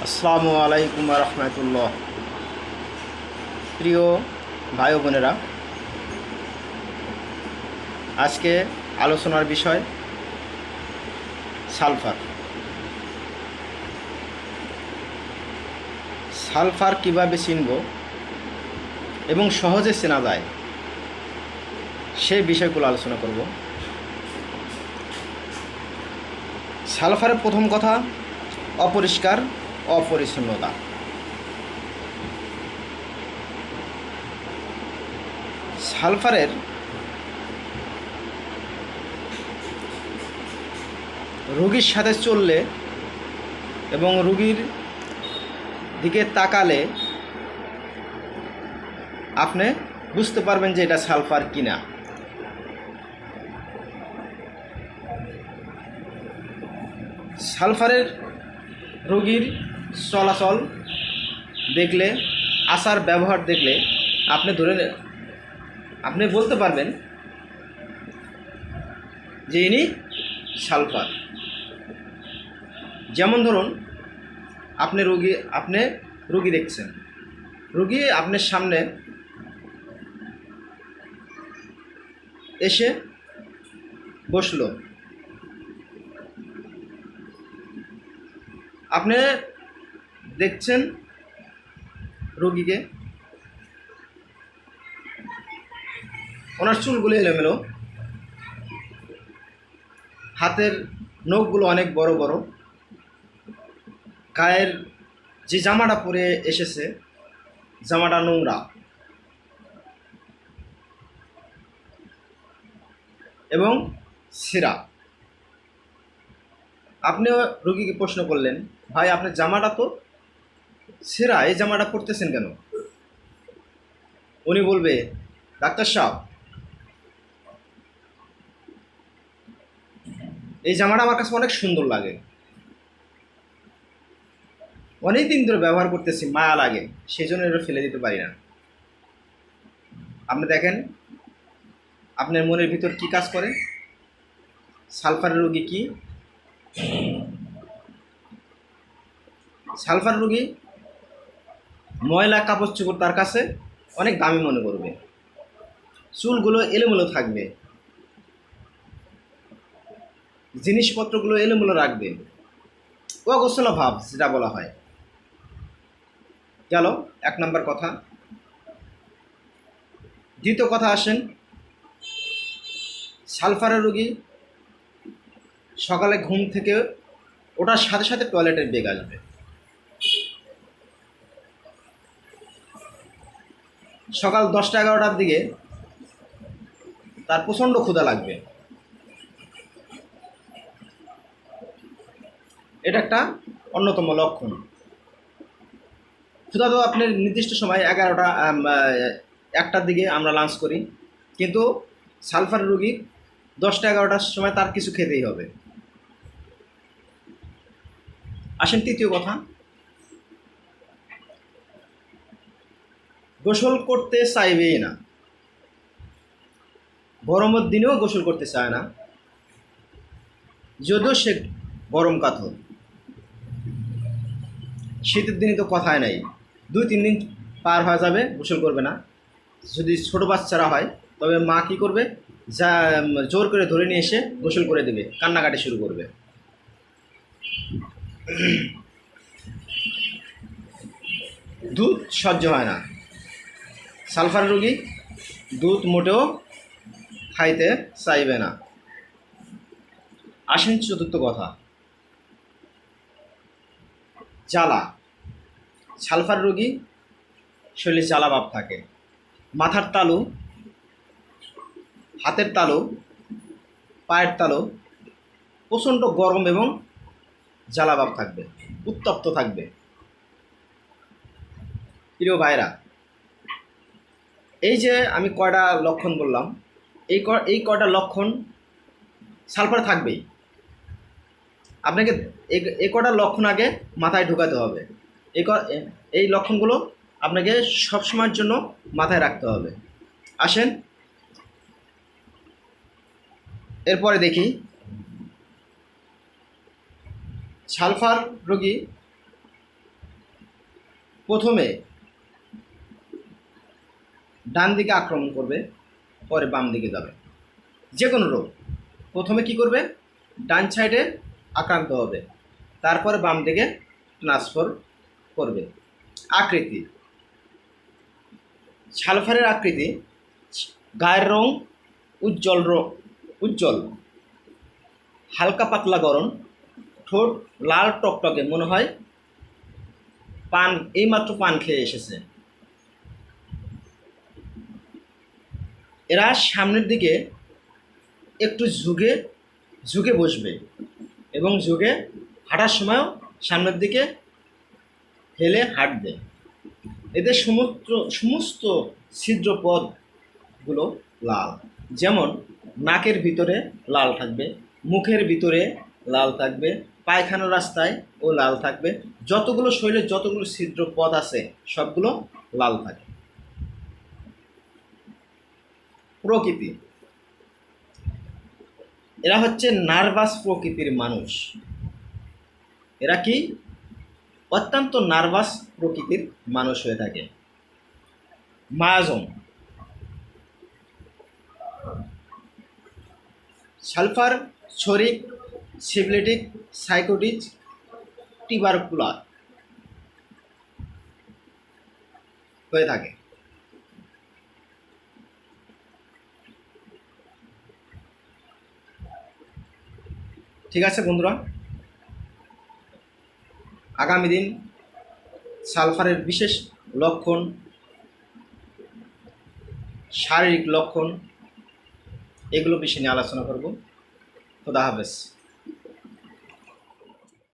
আসসালামু আলাইকুম রহমতুল্লাহ। প্রিয় ভাই ও বোনেরা, আজকে আলোচনার বিষয় সালফার। সালফার কীভাবে চিনব এবং সহজে চেনা যায় সেই বিষয়গুলো আলোচনা করব। সালফারের প্রথম কথা, অপরিষ্কার, অপরিচ্ছন্নতা। সালফারের রোগীর সাথে চললে এবং রোগীর দিকে তাকালে আপনি বুঝতে পারবেন যে এটা সালফার কিনা। সালফারের রোগীর চলাচল দেখলে, আচার ব্যবহার দেখলে আপনি বলতে পারবেন যে ইনি সালফার। যেমন ধরুন, আপনি রোগী দেখছেন, রোগী আপনার সামনে এসে বসলো, আপনি দেখছেন রোগীকে, ওনার চুলগুলো এলোমেলো, হাতের নখগুলো অনেক বড় বড়, গায়ের যে জামাটা পরে এসেছে জামাটা নোংরা, এবং ছেঁড়া। আপনি রোগীকে প্রশ্ন করলেন, ভাই আপনার জামাটা তো ছেঁড়া, এই জামাটা পরতেছেন কেন? উনি বলবে, ডাক্তার সাহেব, এই জামাটা আমার কাছে অনেক সুন্দর লাগে, অনেক দিন ধরে ব্যবহার করতেছি, মায়া লাগে, সেই জন্য এটা ফেলে দিতে পারি না। আপনি দেখেন আপনার মনের ভিতর কি কাজ করে। সালফার রোগী কি? সালফার রোগী ময়লা কাপড় চোপড় তার কাছে অনেক দামি মনে করবে, চুলগুলো এলোমেলো থাকবে, জিনিসপত্রগুলো এলোমেলো রাখবে, অগোছালো ভাব যেটা বলা হয়। গেল এক নম্বর কথা। দ্বিতীয় কথা আসেন, সালফারের রোগী সকালে ঘুম থেকে ওঠার সাথে সাথে টয়লেটের বেগ আসবে। সকাল 10টা-11টার দিকে তার প্রচণ্ড ক্ষুধা লাগবে। এটা একটা অন্যতম লক্ষণ। ক্ষুধা তো আপনার নির্দিষ্ট সময় 1টার দিকে আমরা লাঞ্চ করি, কিন্তু সালফার রোগী 10টা-11টার সময় তার কিছু খেতেই হবে। আসেন তৃতীয় কথা, গোসল করতে চাইবেই না, গরমের দিনেও গোসল করতে চায় না, যদিও সে গরম কাতর। শীতের দিনে তো কথাই নাই, 2-3 দিন পার হয়ে যাবে গোসল করবে না। যদি ছোট বাচ্চারা হয় তবে মা কী করবে, যা জোর করে ধরে নিয়ে এসে গোসল করে দেবে, কান্নাকাটি শুরু করবে। দুধ সহ্য হয় না, সালফার রোগী দুধ মোটেও খাইতে চাইবে না। আসেন চতুর্থ কথা, জ্বালা। সালফার রোগী শরীরে জ্বালা ভাব থাকে, মাথার তালু, হাতের তালু, পায়ের তালু প্রচণ্ড গরম এবং জ্বালা ভাব থাকবে, উত্তপ্ত থাকবে। প্রিয় ভাইরা, এই যে আমি কয়টা লক্ষণ বললাম, এই কয়টা লক্ষণ সালফার থাকবেই। আপনাকে এই কয়টা লক্ষণ আগে মাথায় ঢোকাতে হবে। এই লক্ষণগুলো আপনাকে সবসময়ের জন্য মাথায় রাখতে হবে। আসেন এরপরে দেখি, সালফার রোগী প্রথমে ডান দিকে আক্রমণ করবে, পরে বাম দিকে যাবে। যে কোনো রোগ প্রথমে কি করবে, ডান সাইডে আক্রান্ত হবে, তারপরে বাম দিকে ট্রান্সফার করবে। আকৃতি, সালফারের আকৃতি গায়ের রং উজ্জ্বল, হালকা পাতলা গরম, ঠোঁট লাল টকটকে, মনে হয় পান এইমাত্র পান খেয়ে এসেছে। এরা সামনের দিকে একটু ঝুঁকে বসবে এবং ঝুঁকে হাঁটার সময়ও সামনের দিকে হেলে হাঁটবে। এদের সমস্ত ছিদ্রপথগুলো লাল, যেমন নাকের ভিতরে লাল থাকবে, মুখের ভিতরে লাল থাকবে, পায়খানার রাস্তায় ও লাল থাকবে, যতগুলো শরীরের যতগুলো ছিদ্রপথ আছে সবগুলো লাল থাকে। প্রকৃতি, এরা হচ্ছে নার্ভাস প্রকৃতির মানুষ। এরা কি অত্যন্ত নার্ভাস প্রকৃতির মানুষ হয়ে থাকে। মায়াজম, সালফার ছড়িক, সিফিলিটিক, সাইকোটিক, টিউবারকুলার হয়ে থাকে। ঠিক আছে বন্ধুরা, আগামী দিন সালফারের বিশেষ লক্ষণ, শারীরিক লক্ষণ, এগুলো বিষয় নিয়ে আলোচনা করব। খোদা হাফেজ।